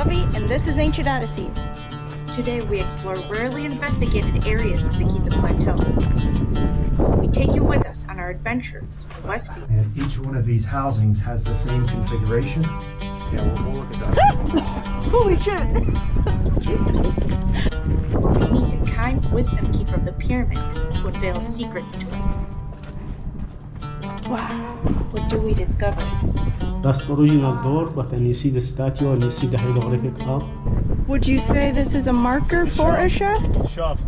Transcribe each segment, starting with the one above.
Lovey, and this is Ancient Odysseys. Today we explore rarely investigated areas of the Giza Plateau. We take you with us on our adventure to the Westfield. And each one of these housings has the same configuration. Yeah, we'll look at that. Holy shit! Where we meet a kind wisdom keeper of the pyramids who unveils secrets to us. Wow. What do we discover? That's the original door, but then you see the statue and you see the hieroglyphic up. Would you say this is a marker for a shaft? Shaft.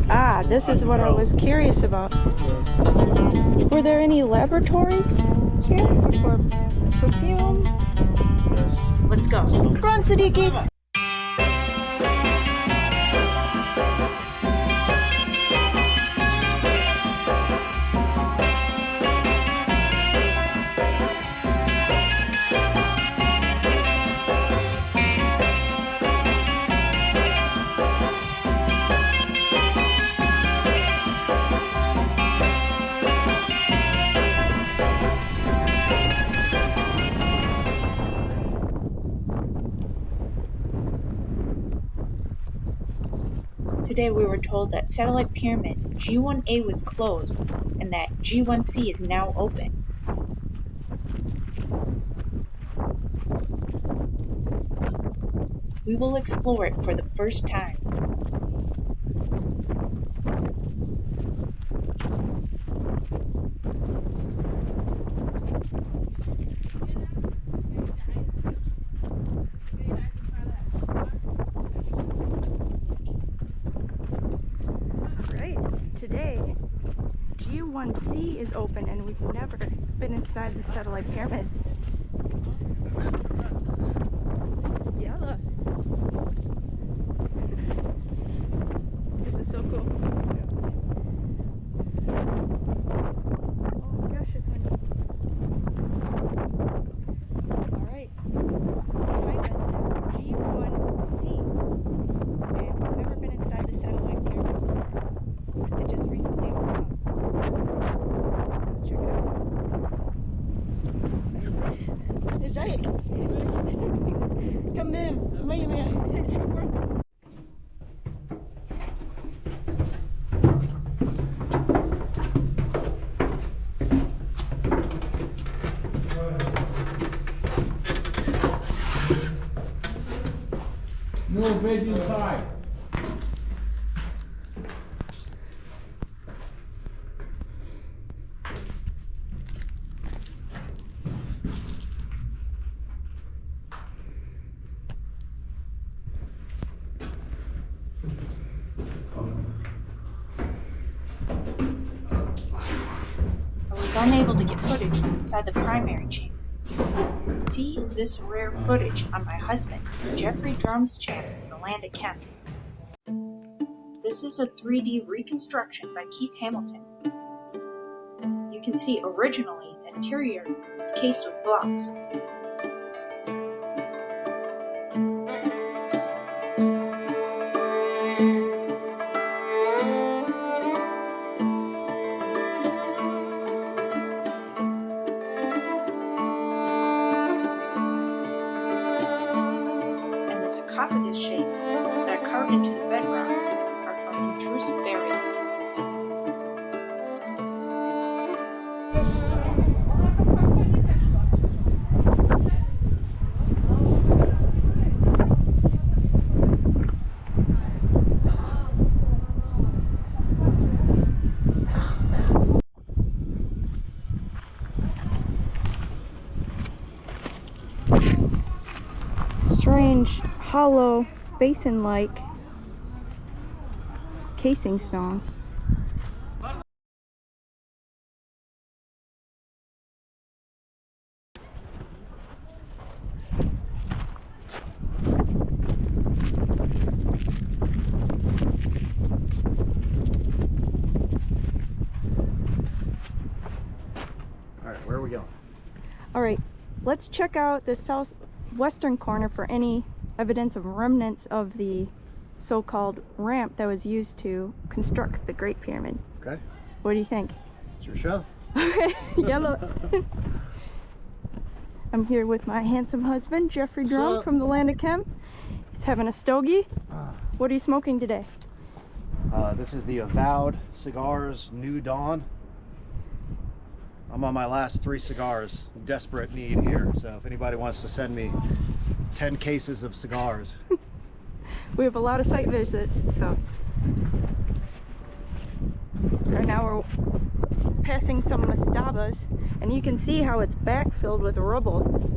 Ah, this is what I was curious about. Yes. Were there any laboratories here for perfume? Yes. Let's go. Run, Siddiqui! Today we were told that satellite pyramid G1A was closed and that G1C is now open. We will explore it for the first time. Today, G1C is open and we've never been inside the satellite pyramid. Yalla. This is so cool. Oh my gosh, it's windy. Alright, behind us is G1C and we've never been inside the satellite pyramid. It just recently opened up. Let's check it out. ازيك؟ تمام مية مية شكرا. No bed inside. I was unable to get footage from inside the primary chamber. See this rare footage on my husband, Geoffrey Drumm's channel, The Land of Chem. This is a 3D reconstruction by Keith Hamilton. You can see originally the interior was cased with blocks. Sarcophagus shapes that are carved into the bedrock are from intrusive burials. Strange, hollow, basin-like casing stone. Alright, where are we going? Alright, let's check out the southwestern corner for any evidence of remnants of the so-called ramp that was used to construct the Great Pyramid. Okay. What do you think? It's your show. Yellow. I'm here with my handsome husband, Geoffrey Drumm up? from the Land of Chem. He's having a stogie. What are you smoking today? This is the Avowed Cigars New Dawn. I'm on my last 3 cigars. Desperate need here. So if anybody wants to send me 10 cases of cigars. We have a lot of site visits, so. Right now we're passing some mastabas, and you can see how it's backfilled with rubble.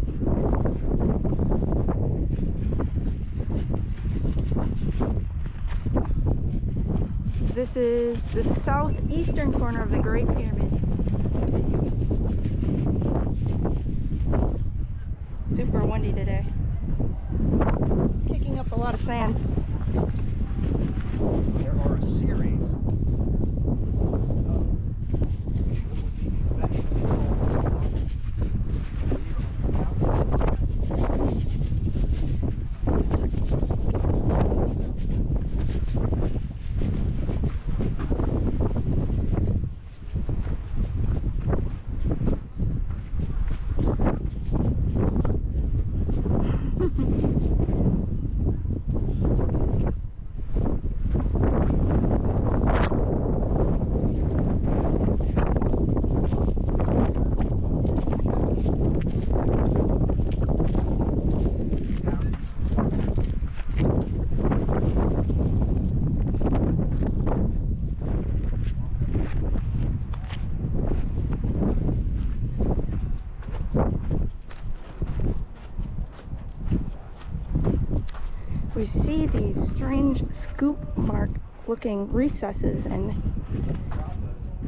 This is the southeastern corner of the Great Pyramid. Super windy today. Kicking up a lot of sand. There are a series of we see these strange scoop mark looking recesses in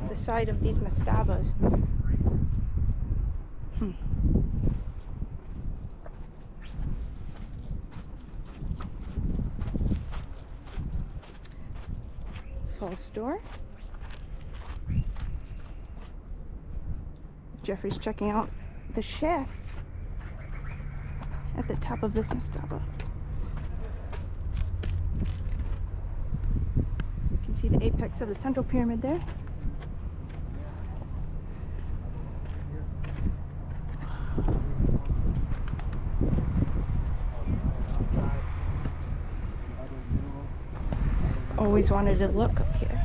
the side of these mastabas. False door. Geoffrey's checking out the shaft at the top of this mastaba. You can see the apex of the central pyramid there. Always wanted to look up here.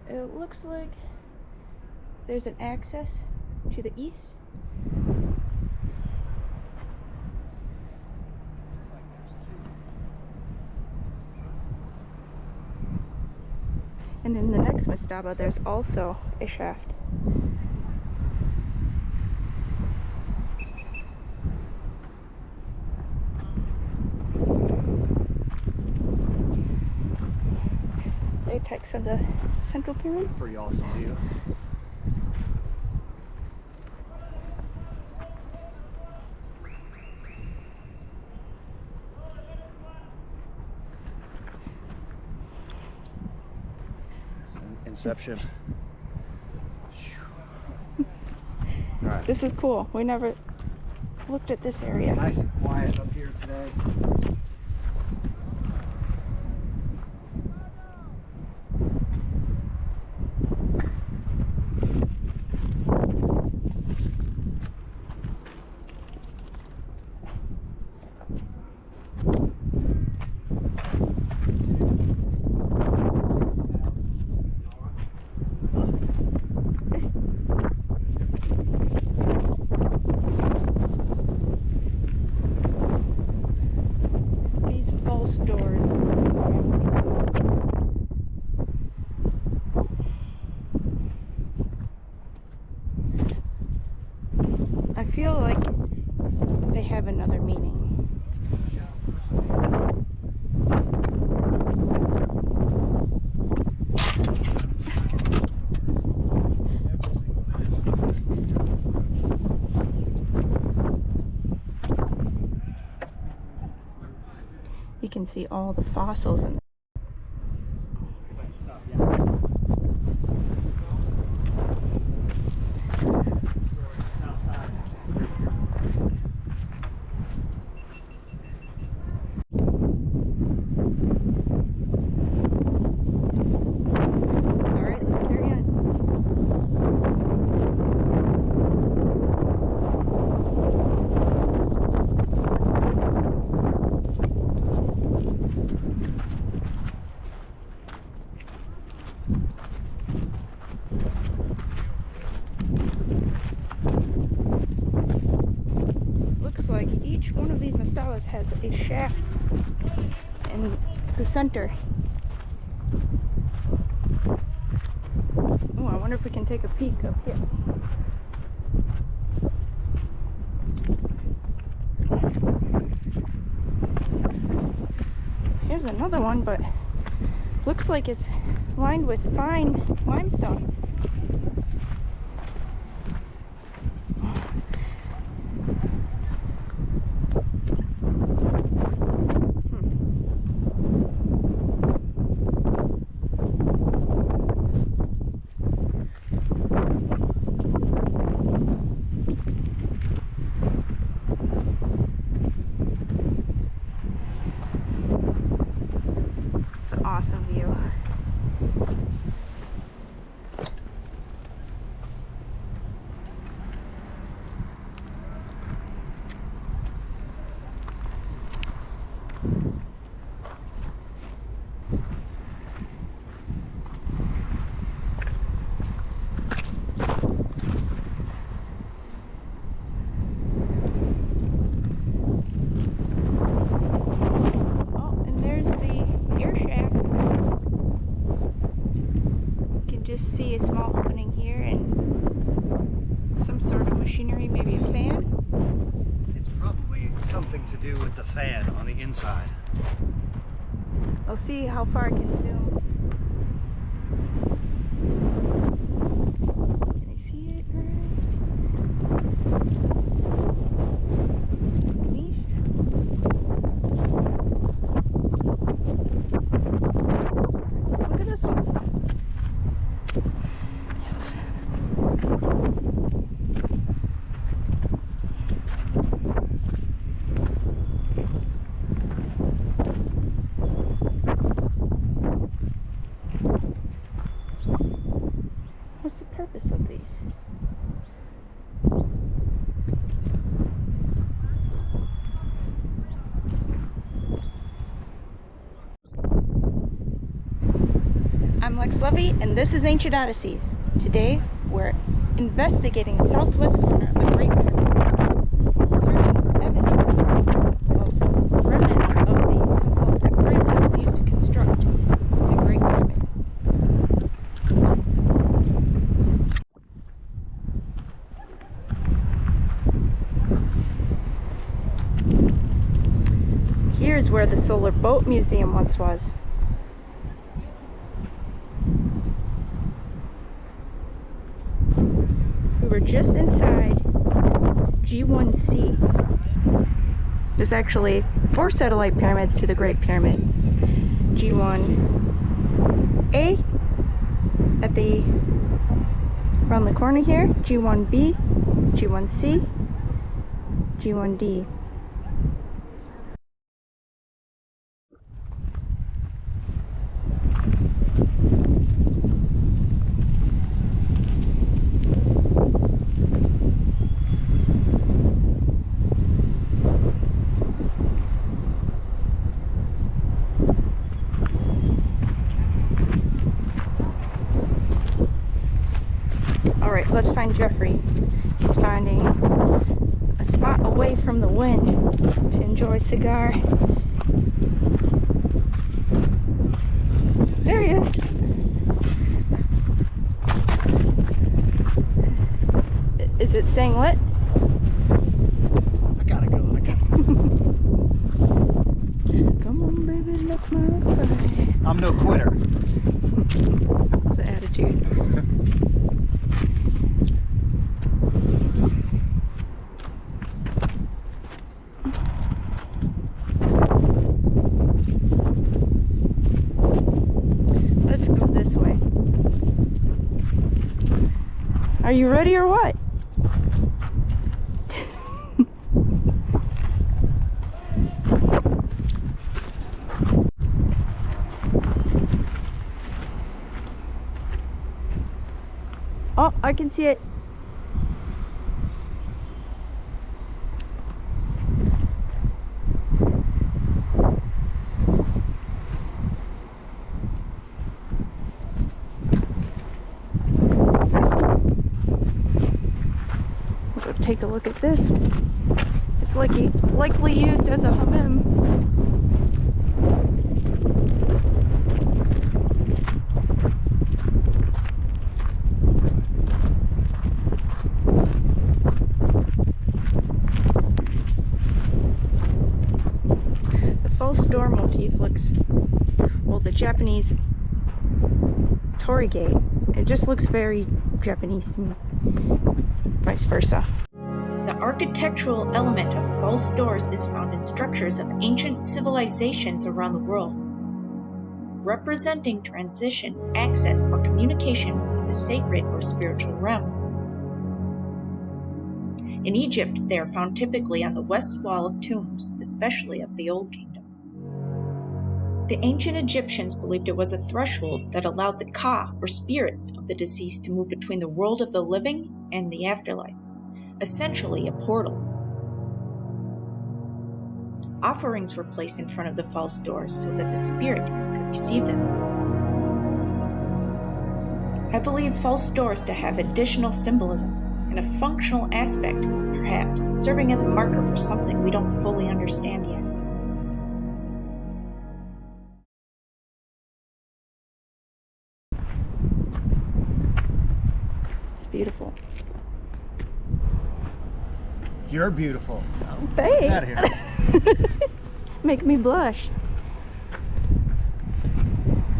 It looks like there's an access to the east. And in the next mastaba, there's also a shaft. Apex of the central pyramid. pretty awesome view. Inception. All right. This is cool. We never looked at this area. It's nice and quiet up here today. These false doors. I feel like they have another meaning. You can see all the fossils in each one of these mastabas has a shaft in the center. Oh, I wonder if we can take a peek up here. Here's another one, but looks like it's lined with fine limestone. It's an awesome view. Just see a small opening here and some sort of machinery, maybe a fan. It's probably something to do with the fan on the inside. I'll see how far I can zoom. Can you see it right? Beneath. Let's look at this one. What's the purpose of these? I'm Lex Levy, and this is Ancient Odysseys. Today, we're investigating the southwest corner of the Great Pyramid, searching for evidence of remnants of the so-called hieroglyphs used to construct the Great Pyramid. Here's where the Solar Boat Museum once was. We were just inside G1C. There's actually 4 satellite pyramids to the Great Pyramid. G1A at the around the corner here, G1B, G1C, G1D. Alright, let's find Geoffrey. He's finding a spot away from the wind to enjoy a cigar. There he is! Is it saying lit? I gotta go. Come on, baby, look my fire. I'm no quitter. That's the attitude. Let's go this way. Are you ready or what? Oh, I can see it. We'll go take a look at this. It's most likely used as a hammam. The false door motif looks, well, the Japanese torii gate, it just looks very Japanese to me. Vice versa. The architectural element of false doors is found in structures of ancient civilizations around the world, representing transition, access, or communication with the sacred or spiritual realm. In Egypt, they are found typically on the west wall of tombs, especially of the Old Kingdom. The ancient Egyptians believed it was a threshold that allowed the Ka, or spirit, of the deceased to move between the world of the living and the afterlife, essentially a portal. Offerings were placed in front of the false doors so that the spirit could receive them. I believe false doors to have additional symbolism and a functional aspect, perhaps serving as a marker for something we don't fully understand yet. It's beautiful. You're beautiful. Oh, babe. Get out of here. Make me blush.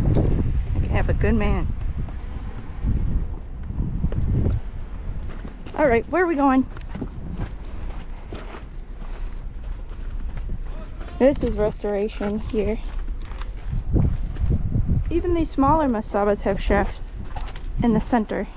I can have a good man. All right, where are we going? This is restoration here. Even these smaller mastabas have shafts in the center.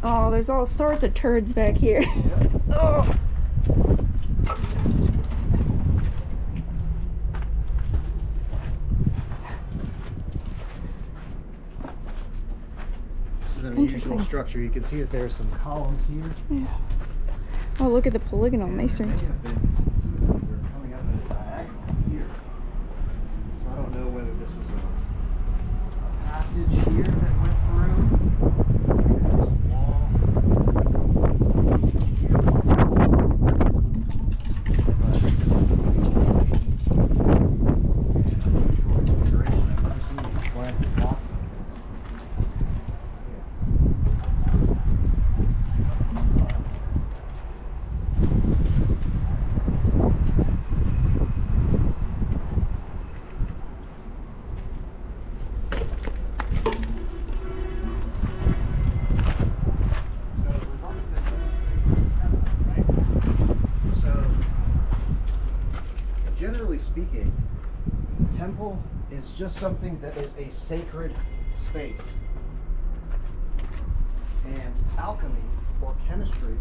Oh, there's all sorts of turds back here. Oh. This is an unusual structure. You can see that there are some columns here. Yeah. Oh, look at the polygonal masonry. Many have been conceived. They're coming up at a diagonal here. So I don't know whether this was a passage here that went through. Speaking, the temple is just something that is a sacred space. And alchemy, or chemistry,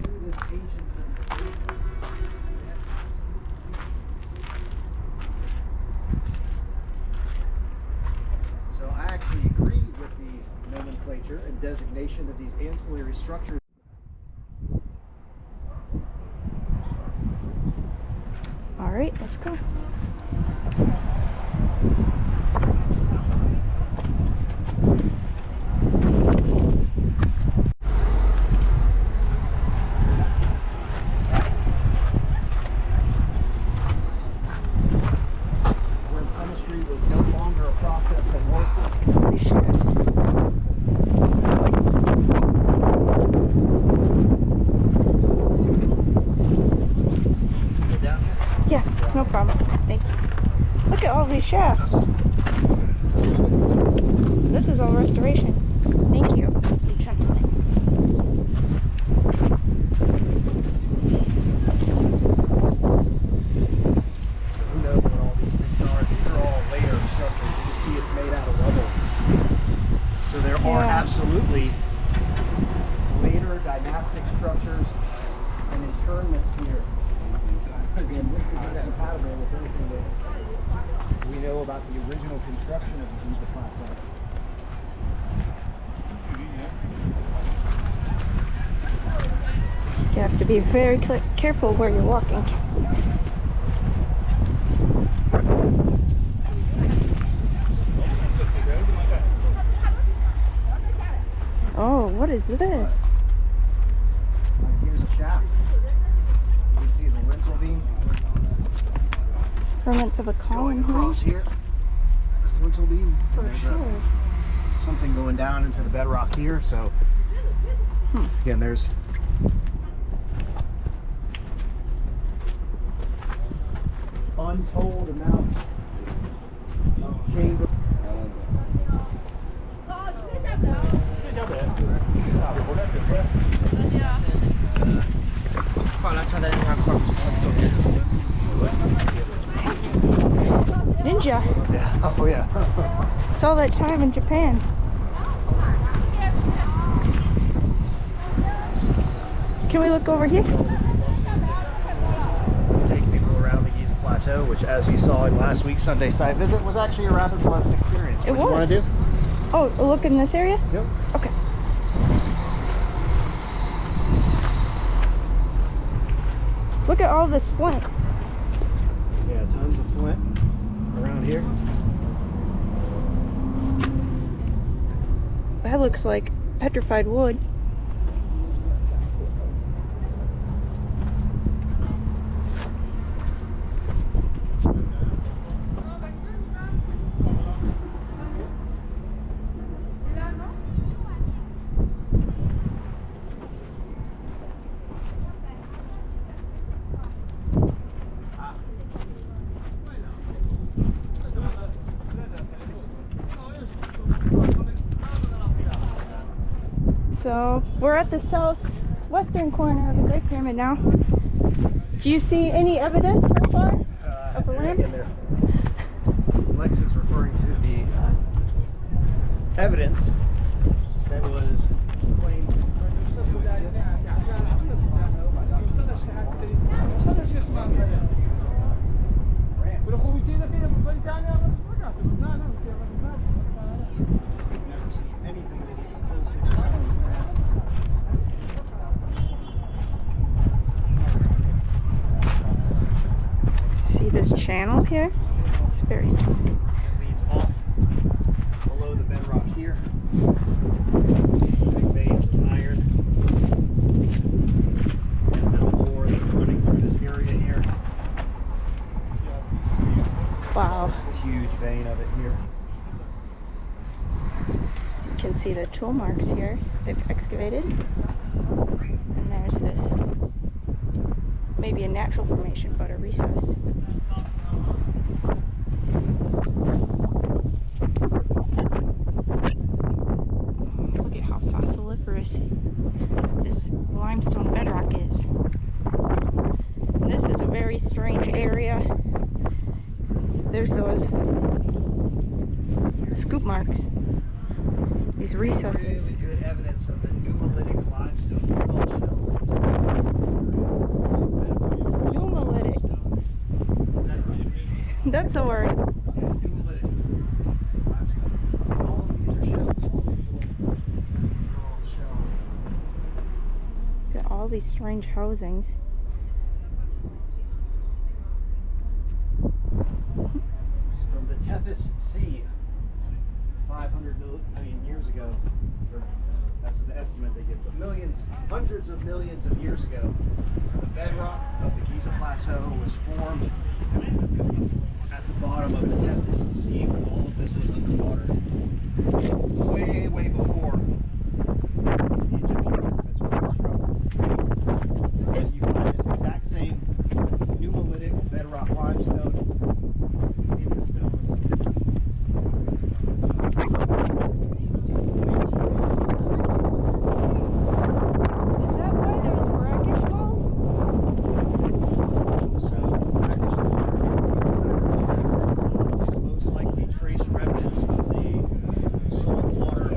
through this ancient civilization, so I actually agree with the nomenclature and designation of these ancillary structures. All right, let's go. Where chemistry was no longer a process that worked. Look at all these shafts. Go down here. Yeah, no problem. Thank you. Look at all these shafts. This is all restoration. Thank you, gentlemen. absolutely later dynastic structures and internments here. Again, this is incompatible with anything that we know about the original construction of the Giza plateau. You have to be very careful where you're walking. Oh, what is this? Here's a shaft. You can see the lintel beam. Remnants of a column here. Across here. This lintel beam. For There's sure. something going down into the bedrock here. So again, there's untold amounts of chamber. Ninja. Yeah. Oh yeah. Saw that time in Japan. Can we look over here? Take people around the Giza Plateau, which, as you saw in last week's Sunday site visit, was actually a rather pleasant experience. It What do you want to do? Oh, a look in this area? Yep. Okay. Look at all this flint. Yeah, tons of flint around here. That looks like petrified wood. So we're at the southwestern corner of the Great Pyramid now. Do you see any evidence so far of a lamp? Lex is referring to the evidence that was claimed to exist. Never seen anything that even closely resembles that. See this channel here? It's very interesting. It leads off below the bedrock here. Big veins of iron. And metal ore that's running through this area here. Wow. A huge vein of it here. You can see the tool marks here they've excavated. And there's this, maybe a natural formation, but a recess. Look at how fossiliferous this limestone bedrock is. This is a very strange area. There's those scoop marks, these recesses. Really good evidence of the nummulitic limestone shells. Nummulitic. That's a word. Yeah, nummulitic limestone. All of these are shells. All these are all shells. Look at all these strange housings. From the Tethys Sea, 500 million years ago, or that's the estimate they give, but millions, hundreds of millions of years ago, the bedrock of the Giza Plateau was formed at the bottom of the Tethys Sea when all of this was underwater. Way, way before the Egyptian pyramids were constructed. And you find this exact same nummulitic bedrock limestone in the stones. Is that why there's brackish walls? So, brackish water is most likely trace remnants of the saltwater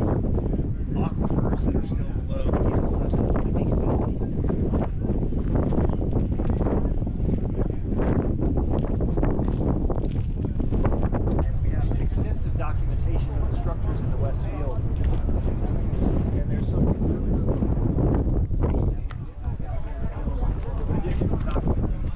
extensive documentation of the structures in the Westfield. And there's some additional documentation.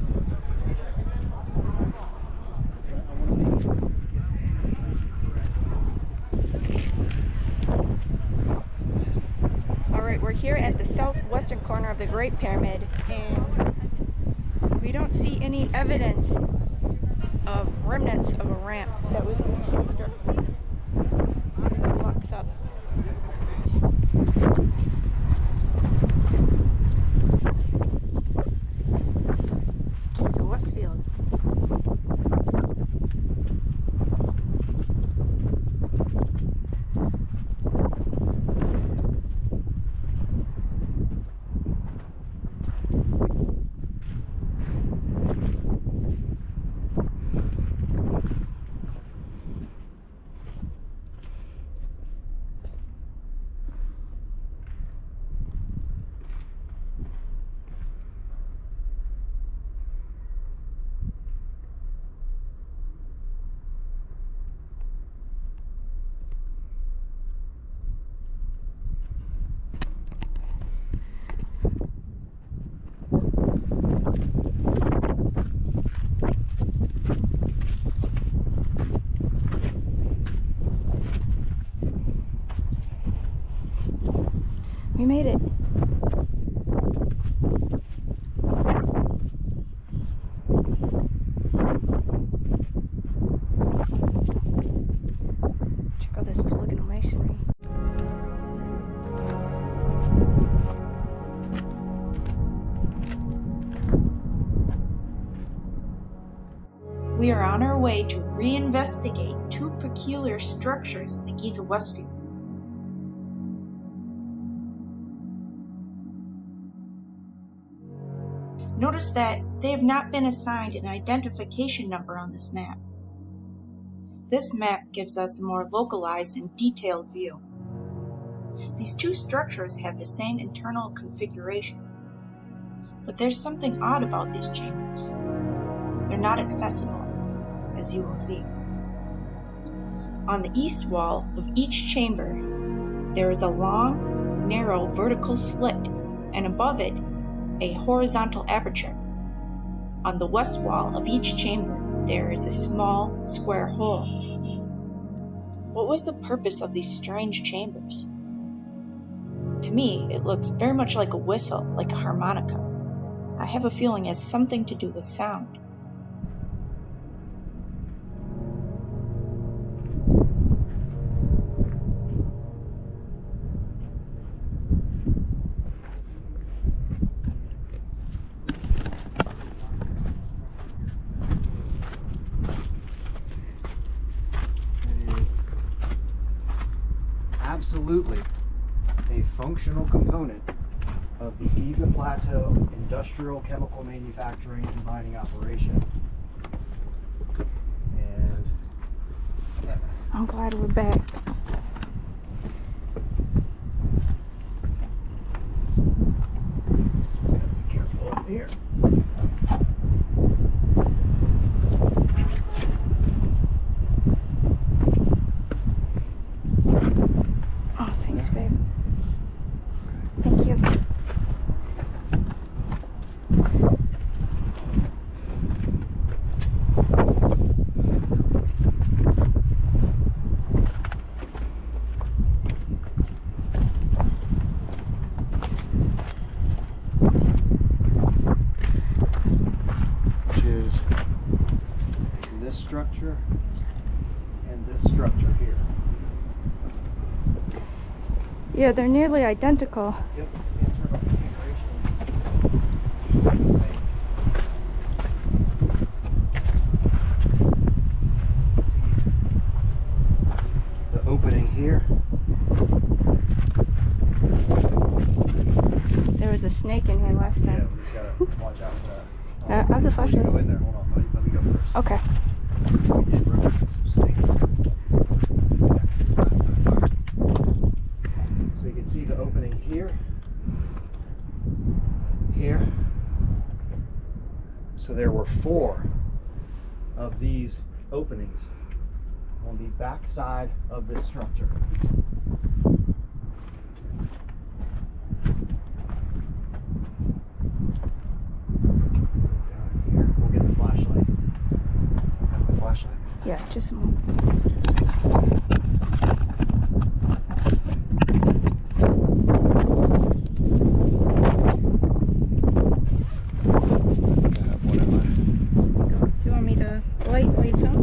Alright, we're here at the southwestern corner of the Great Pyramid, and we don't see any evidence of remnants of a ramp that was used to construct. It blocks up. Giza West Field. We made it. Check out this polygonal masonry. We are on our way to reinvestigate two peculiar structures in the Giza West Field. Notice that they have not been assigned an identification number on this map. This map gives us a more localized and detailed view. These two structures have the same internal configuration, but there's something odd about these chambers. They're not accessible, as you will see. On the east wall of each chamber, there is a long, narrow vertical slit, and above it, a horizontal aperture. On the west wall of each chamber, there is a small square hole. What was the purpose of these strange chambers? To me, it looks very much like a whistle, like a harmonica. I have a feeling it has something to do with sound. Absolutely a functional component of the Giza Plateau industrial chemical manufacturing and mining operation. And I'm glad we're back. be careful up here. Oh, thanks, babe. Thank you. Which is this structure and this structure here. Yeah, they're nearly identical. Yep, the internal configuration is the same. See the opening here. There was a snake in here last Yeah, time. we just gotta watch out for that. I have the Before you flashlight. go in there, hold on, let me go first. Okay. We did run into some snakes. So you can see the opening here, here. So there were 4 of these openings on the back side of this structure. Down here, we'll get the flashlight. Have my flashlight. Yeah, just a moment. I have one in my. Do you want me to light while you film?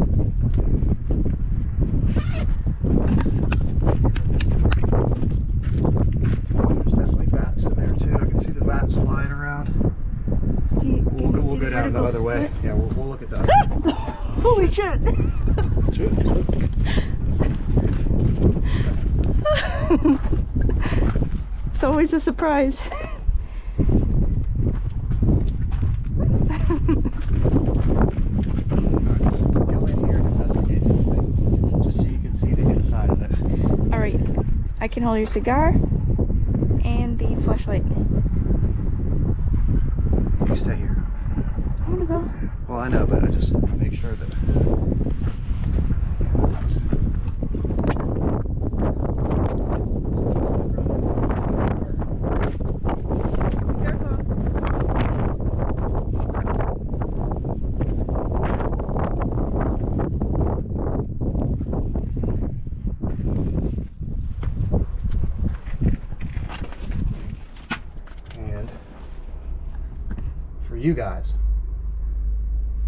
There's definitely bats in there too. I can see the bats flying around. We'll go down the other way. Yeah, we'll look at that. Holy shit! It's always a surprise. Go in here and investigate this thing, just so you can see the inside of it. All right, I can hold your cigar and the flashlight. You stay here. I want to go. Well, I know, but I just want to make sure that. And for you guys,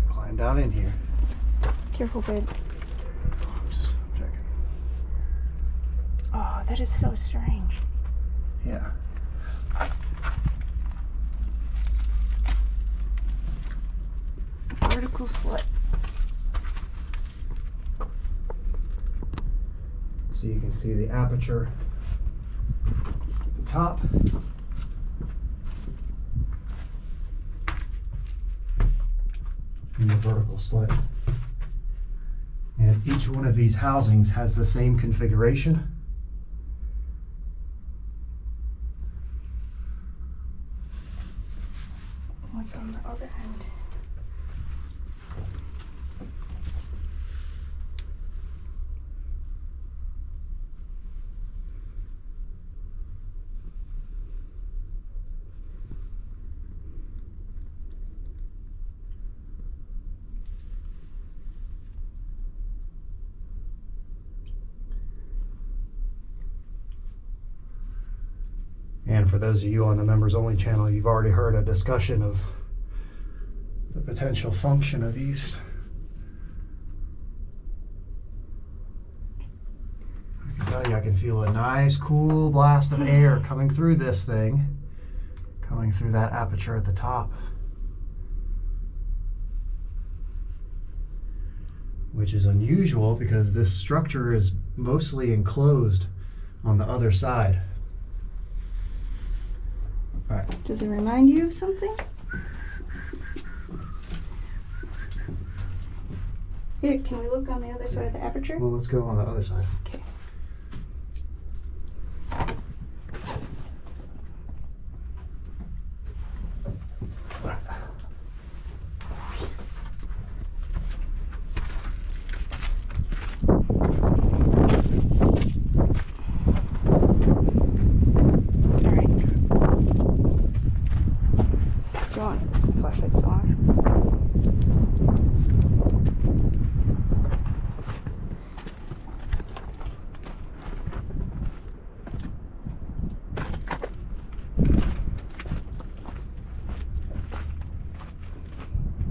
climb down in here. Careful, babe. I'm checking. Oh, that is so strange. Yeah. Vertical slit. So you can see the aperture at the top. And the vertical slit. And each one of these housings has the same configuration. What's on the other end? And for those of you on the members only channel, you've already heard a discussion of the potential function of these. I can tell you, I can feel a nice cool blast of air coming through this thing, coming through that aperture at the top. Which is unusual because this structure is mostly enclosed on the other side. All right. Does it remind you of something? Here, can we look on the other side of the aperture? Well, let's go on the other side. Okay. Flashlight's still on.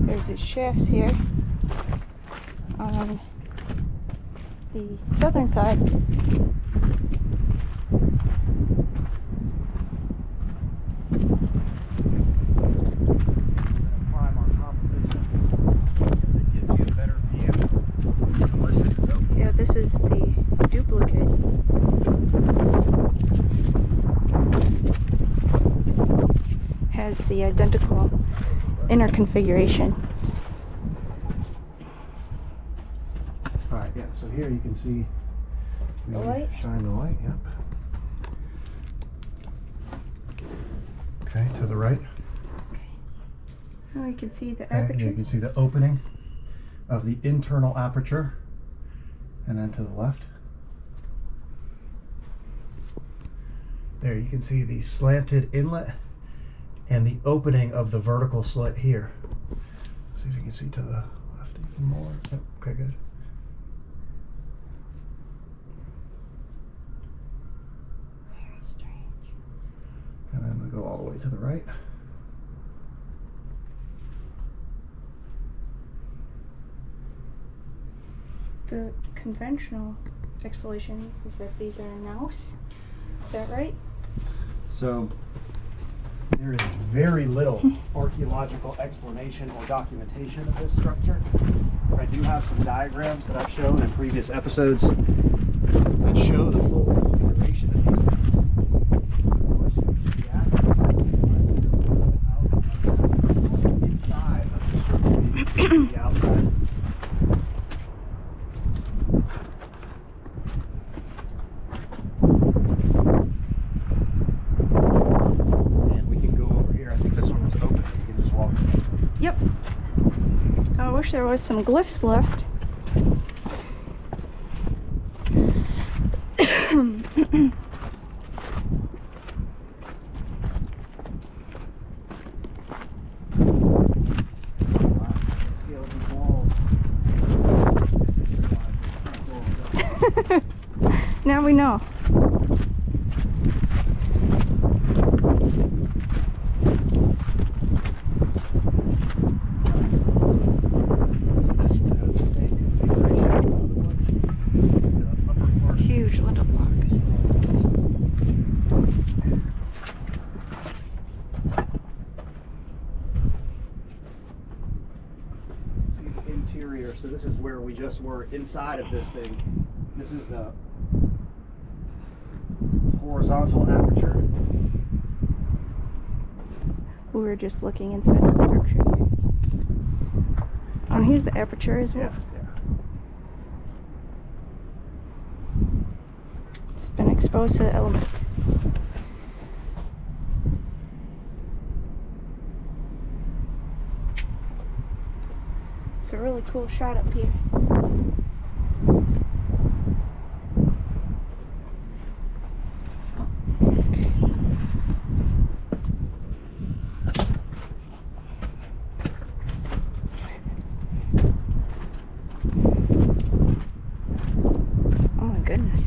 There's these shafts here on the southern side. This is the duplicate. Has the identical inner configuration. Alright, yeah, so here you can see The light? Shine the light, yep. Okay, to the right. Now you can see the Okay, aperture. you can see the opening of the internal aperture. And then to the left. There you can see the slanted inlet and the opening of the vertical slit here. Let's see if you can see to the left even more. Yep, okay, good. Very strange. And then we'll go all the way to the right. The conventional explanation is that these are nous. Is that right? So there is very little archaeological explanation or documentation of this structure. I do have some diagrams that I've shown in previous episodes that show the full configuration of these things. So the question should be asked is, inside of the structure, the outside. Yep. I wish there was some glyphs left. Now we know. Huge little block. See the interior. So this is where we just were inside of this thing. This is the horizontal aperture. We were just looking inside the structure here. Oh, and here's the aperture as well. Yeah. It's been exposed to the elements. It's a really cool shot up here. Oh my goodness.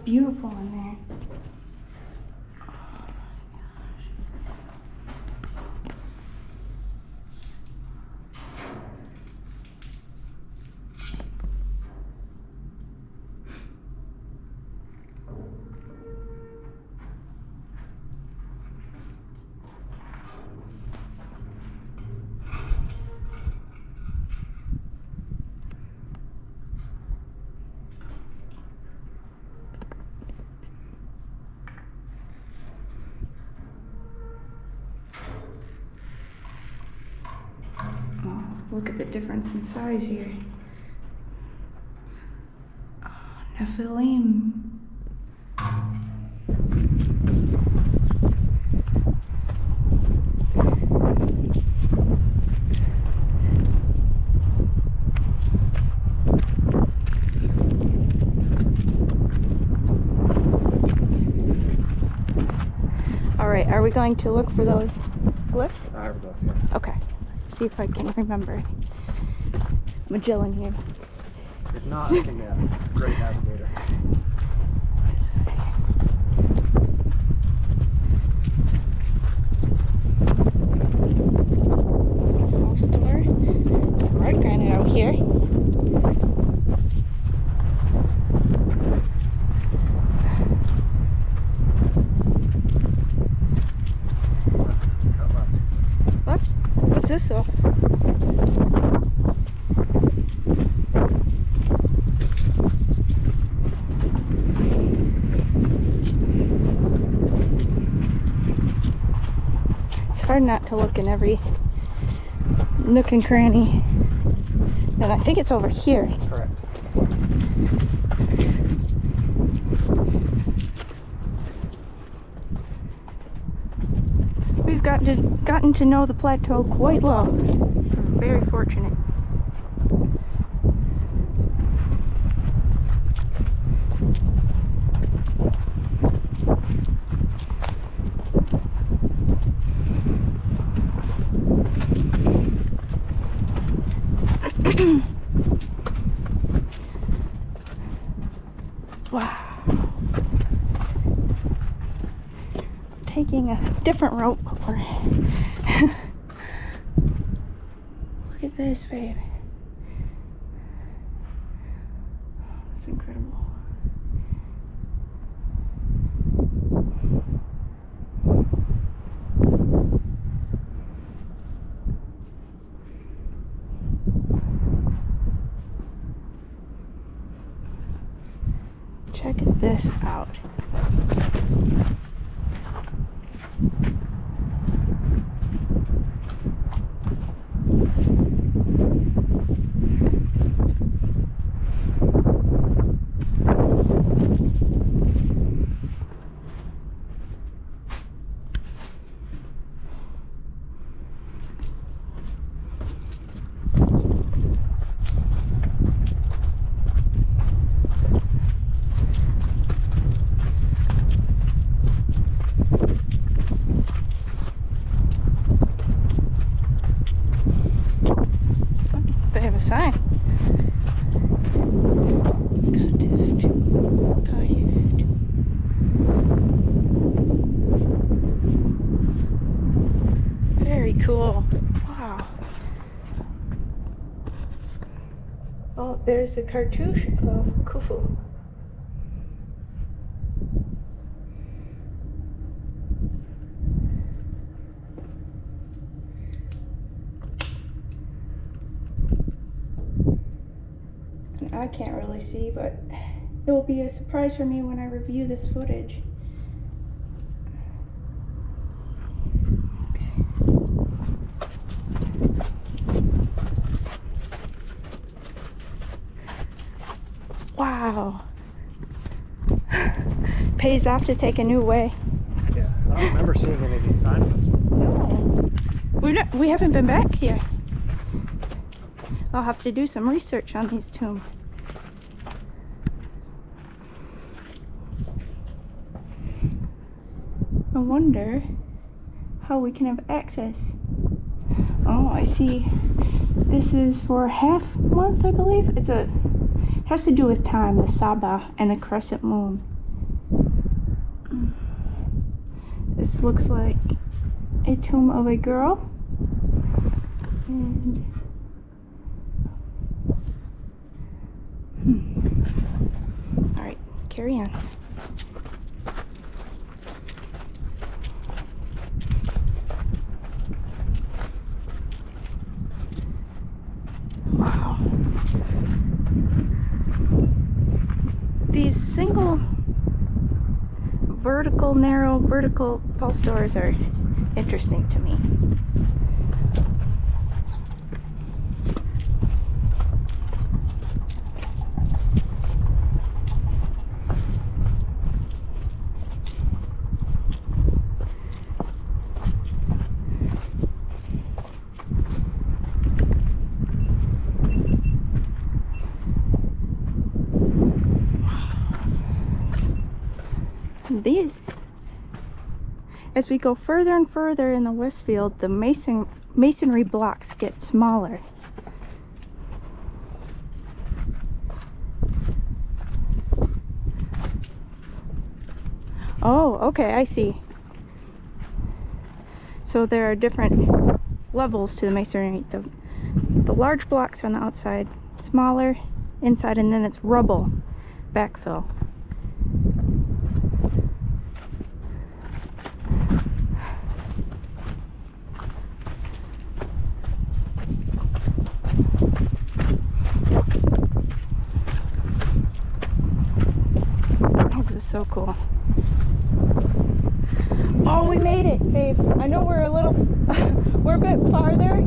beautiful in there. Look at the difference in size here. Oh, Nephilim. All right, are we going to look for those glyphs? Hieroglyph, yeah. Okay. See if I can remember. Magellan here. If not, I can great navigator. Full store. Some red granite out here. Let's cut left. Left? What's this though? It's hard not to look in every nook and cranny. And I think it's over here. Correct. We've gotten to know the plateau quite well. I'm very fortunate. Wow. Taking a different route. Look at this, babe. That's incredible. Check this out. They have a sign. Very cool. Wow. Oh, there's the cartouche of Khufu. I can't really see, but it will be a surprise for me when I review this footage. Okay. Wow. Pays off to take a new way. Yeah, I don't remember seeing any of these signs. No. We haven't been back here. I'll have to do some research on these tombs. I wonder how we can have access. Oh, I see. This is for half month, I believe. Has to do with time, the Saba and the crescent moon. This looks like a tomb of a girl. And all right, carry on. Wow. These single narrow vertical false doors are interesting to me. These, as we go further and further in the Westfield, the masonry blocks get smaller. Oh, okay, I see. So there are different levels to the masonry. The large blocks are on the outside, smaller inside, and then it's rubble backfill. This is so cool. Oh, we made it, babe. I know we're we're a bit farther,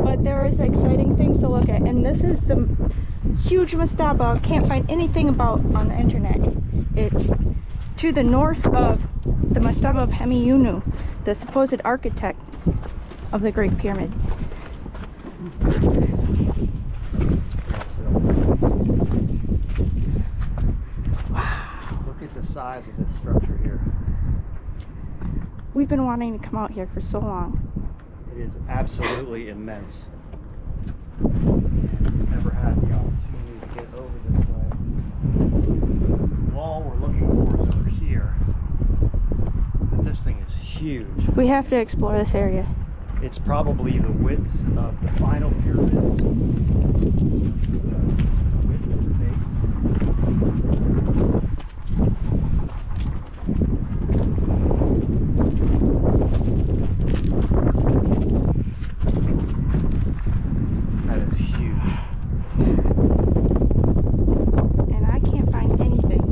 but there is exciting things to look at. And this is the huge mastaba. Can't find anything about on the internet. It's to the north of the mastaba of Hemiunu, the supposed architect of the Great Pyramid. Look at the size of this structure here. We've been wanting to come out here for so long. It is absolutely immense. Never had the opportunity to get over this way. The wall we're looking for is over here. But this thing is huge. We have to explore this area. It's probably the width of the final pyramid. The width of the base. That is huge. And I can't find anything.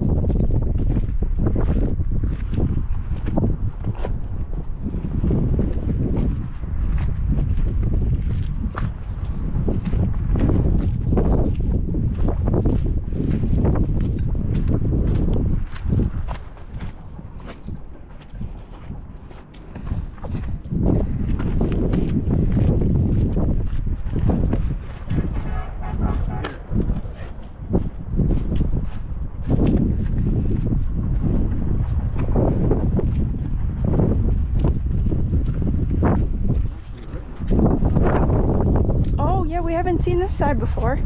Oh yeah, we haven't seen this side before.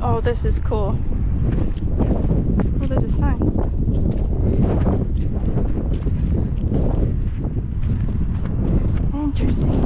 Oh, this is cool. Oh, there's a sign. Interesting.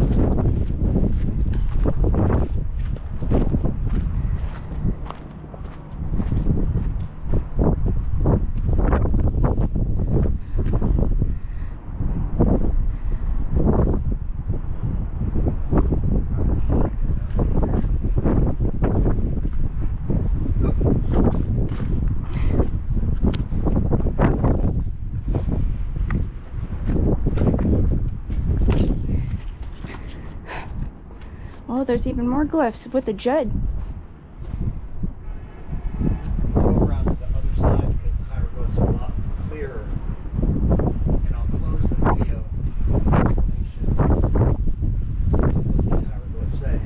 Oh, there's even more glyphs with the jud. Go around to the other side because the hieroglyphs are a lot clearer. And I'll close the video with an explanation of what these hieroglyphs say.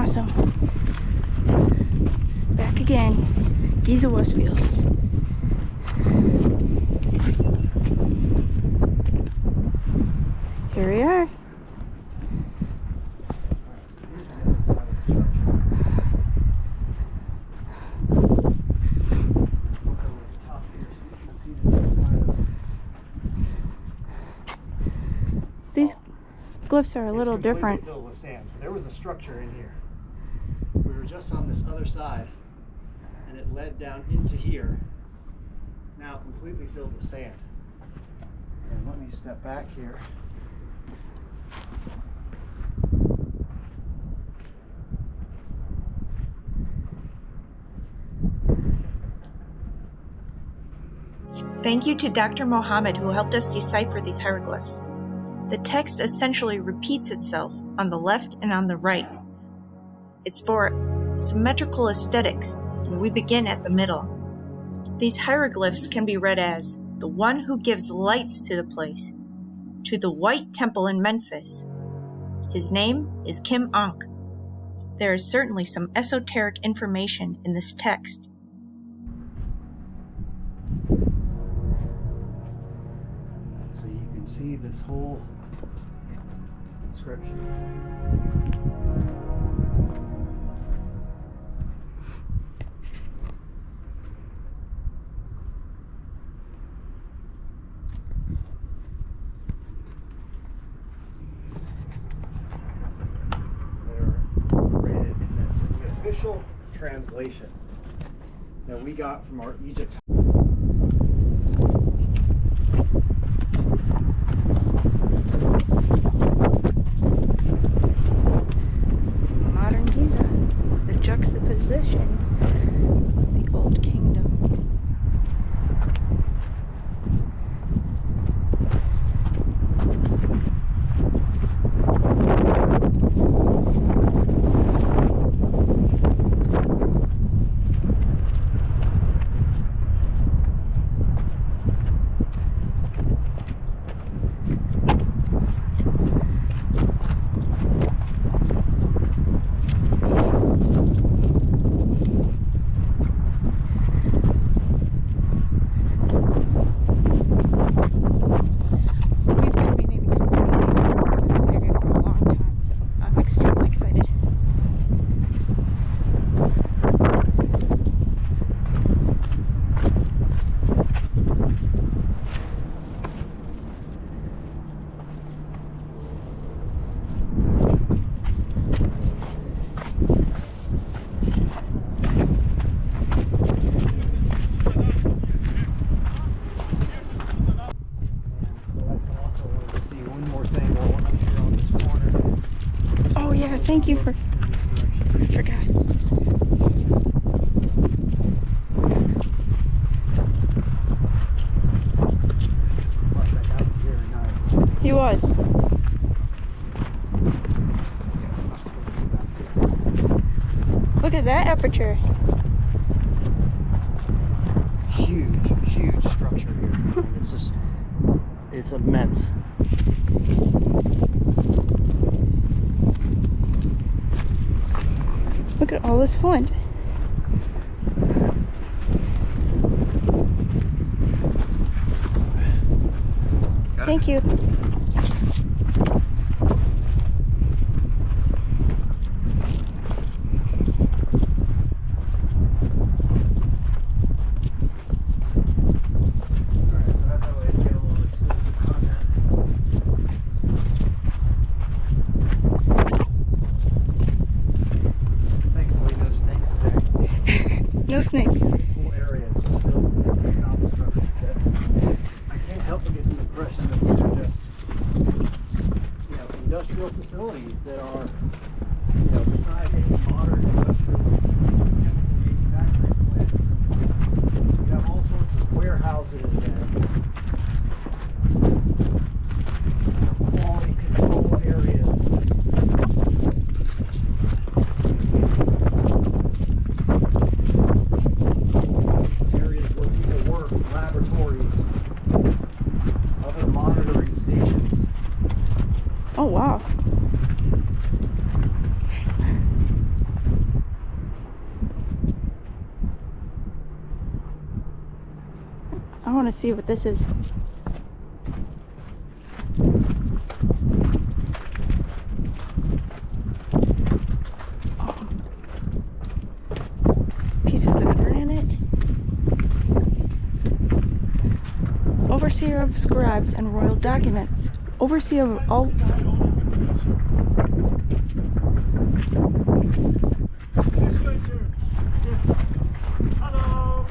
Awesome. Back again. Giza West Field. Here we are. These glyphs are a little different. Filled with sand. So there was a structure in here. We were just on this other side, and it led down into here. Now completely filled with sand. And let me step back here. Thank you to Dr. Mohammed who helped us decipher these hieroglyphs. The text essentially repeats itself on the left and on the right. It's for symmetrical aesthetics, and we begin at the middle. These hieroglyphs can be read as the one who gives lights to the place, to the White Temple in Memphis. His name is Kim Ankh. There is certainly some esoteric information in this text. So you can see this whole inscription. Official translation that we got from our Egypt. Modern Giza, the juxtaposition of the Old Kingdom. Thank you for. I forgot. He was. Look at that aperture. Huge structure here. It's just, it's immense. Look at all this flint. Thank you. No snakes. This whole area is just filled with these novel structures that I can't help but get the impression that these are just, industrial facilities that are, besides a modern industrial chemical manufacturing plant, you have all sorts of warehouses and quality control areas. Oh wow. want to see what this is. Oh. Pieces of granite. Overseer of scribes and royal documents. Overseer of all. Hello.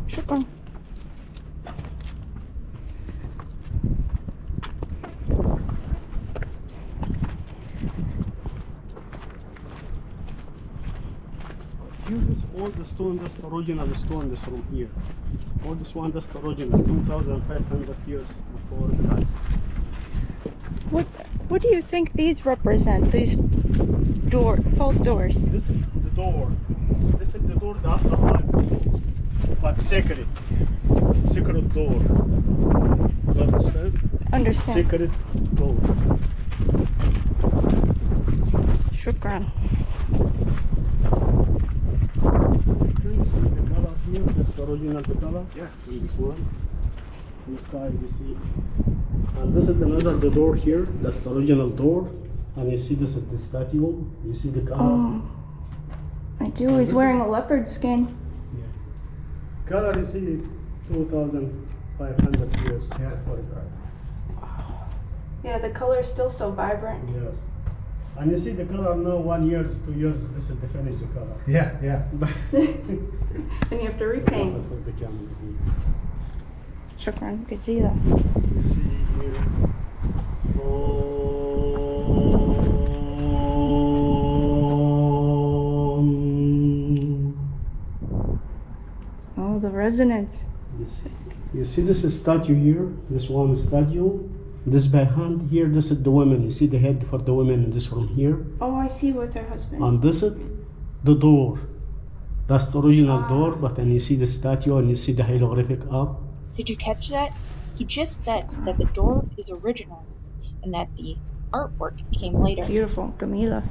Shukran. Here is all the stone, that's the original stone, this from here. All this one, that's the original, 2,500 years before Christ. What do you think these represent? These false doors. This is the door. This is the door, the afterlife door. But sacred. Sacred door. You understand? Understand. Sacred door. Shukran. Can you see the color here? That's the original color. Yeah. And this one. Inside you see. And this is another the door here. That's the original door. And you see this is the statue. You see the color. Oh, I do. He's wearing a leopard skin. Yeah. Color you see 2,500 years Yeah. before Christ. Yeah, the color is still so vibrant. Yes. And you see the color now 1 year, 2 years, this is the finished color. Yeah, yeah. And you have to repaint. For the camera. Shukran. You can see that. You see here. Oh, the resonance. You see this statue here? This one statue. This by hand here, this is the women. You see the head for the women in this room here. Oh, I see with her husband. And this is the door. That's the original door, but then you see the statue and you see the hieroglyphic up. Did you catch that? He just said that the door is original and that the artwork came later. Beautiful. Camila.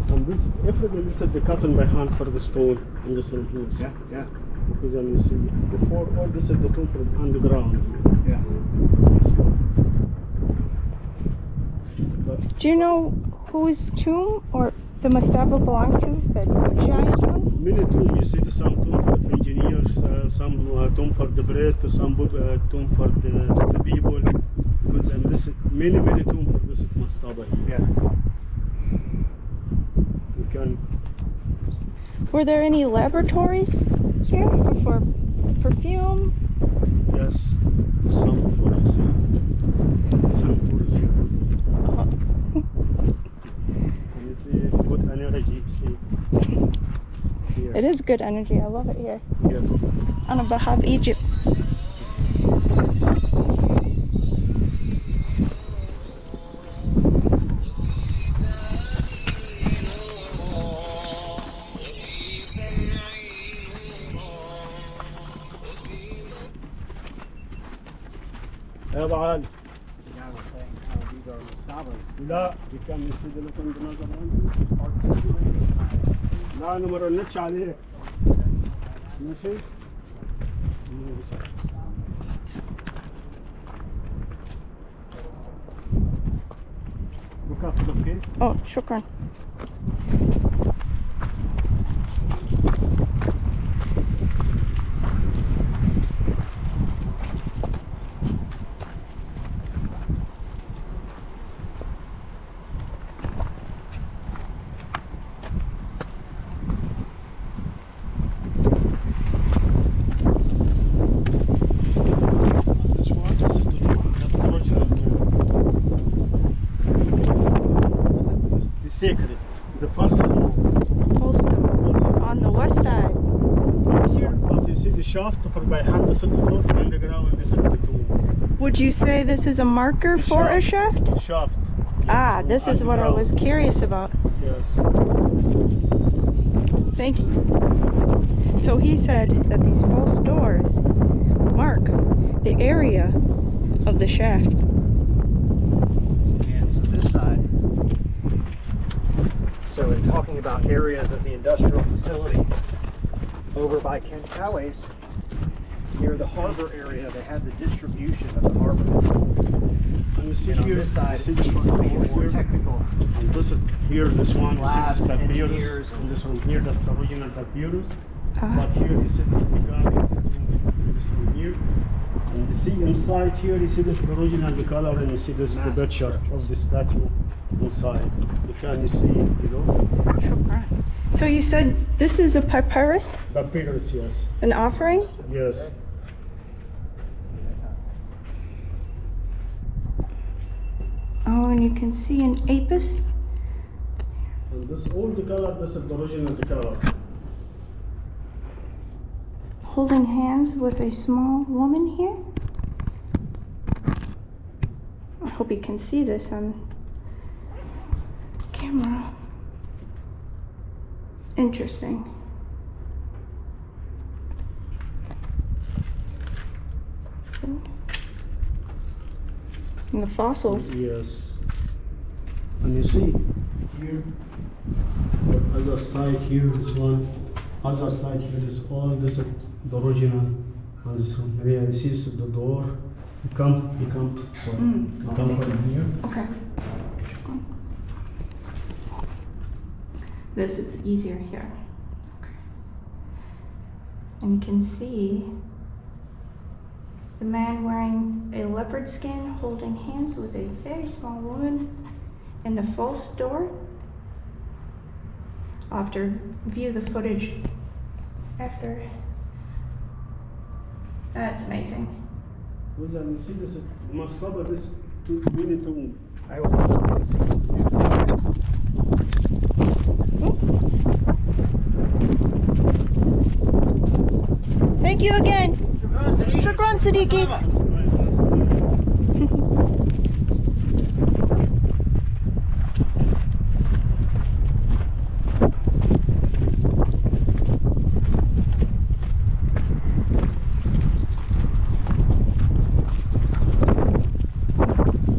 And this, everything, this is the cotton by hand for the stone in this room here. Yeah, yeah. Because then you see, before all this is the tomb from underground. Yeah. But Do you know whose tomb or the mastaba belonged to? The giant one? many tombs, you see the some tomb for the engineers, some tomb for the priest, some tomb for the people. Because then this is many tomb for this mastaba here. Yeah. You can. Were there any laboratories here for perfume? Yes, some for you see. Some tourists here. And you see good energy, see. Here. It is good energy. I love it here. Yes. On a Bahab, Egypt. يا ابو علي The guy was saying how these are mastabas. لا كان يصير لكم بنظر عندي لا انا ما رنتش عليك ماشي بكافة اوكي Oh, shukran. Sacred, the first door. Folston. On the west side. Here, but you see the shaft for by hand, this is the door, and the ground, this is the tomb. Would you say this is a marker The for a shaft? Shaft. Ah, this is what I was curious about. Yes. Thank you. So he said that these false doors mark the area of the shaft. And so this side So in talking about areas of the industrial facility, over by Kenchawes, near the harbor area, they had the distribution of the harbor. And you see And on here, this side, you see it's this supposed to be one more here, technical. and this here, this one, you see Labs, this papyrus, engineers, and this one here, that's the original papyrus. Uh-huh. But here you see this Megami, this one here. And you see inside here, you see this the original the color, and you see this the Massive picture structures. of the statue inside. You see, you know, Shukran. So you said this is a papyrus, papyrus, yes, an offering? yes. Oh, and you can see an apis. And this all the color, this is the original the color. Holding hands with a small woman here. I hope you can see this on camera. Interesting. And the fossils. Yes. And you see here, the other side here is one, other side here is all this is the original. And this one here, you see this is the door. You come from here. Okay. This is easier here. Okay. And you can see the man wearing a leopard skin holding hands with a very small woman in the false door. I'll have to view the footage after. That's amazing. Who's that? You see this is mastaba, this two minute tomb. I hope. Thank you again. Shukran, Siddiqui.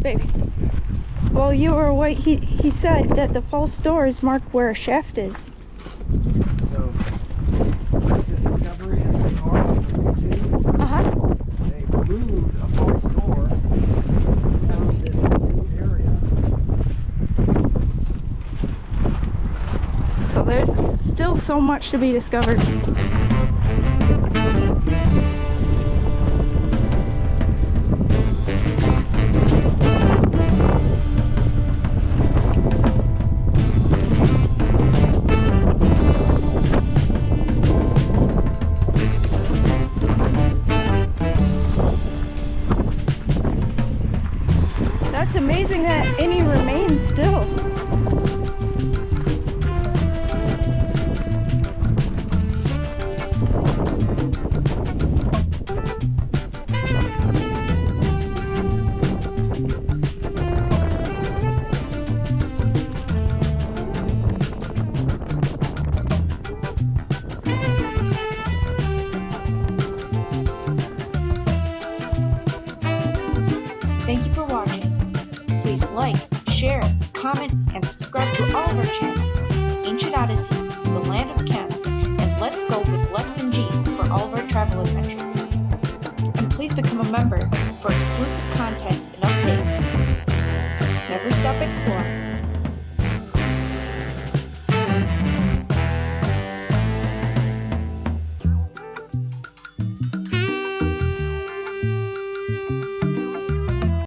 Baby. While you were away, he said that the false doors mark where a shaft is. So, recent discovery in Sahara, Uh-huh. they removed a false door, found this new area. So there's still so much to be discovered. That's amazing that any remains still. Thank you for watching. Please like, share, comment, and subscribe to all of our channels, Ancient Odysseys, The Land of Chem, and Let's Go with Lex and G for all of our travel adventures. And please become a member for exclusive content and updates. Never stop exploring.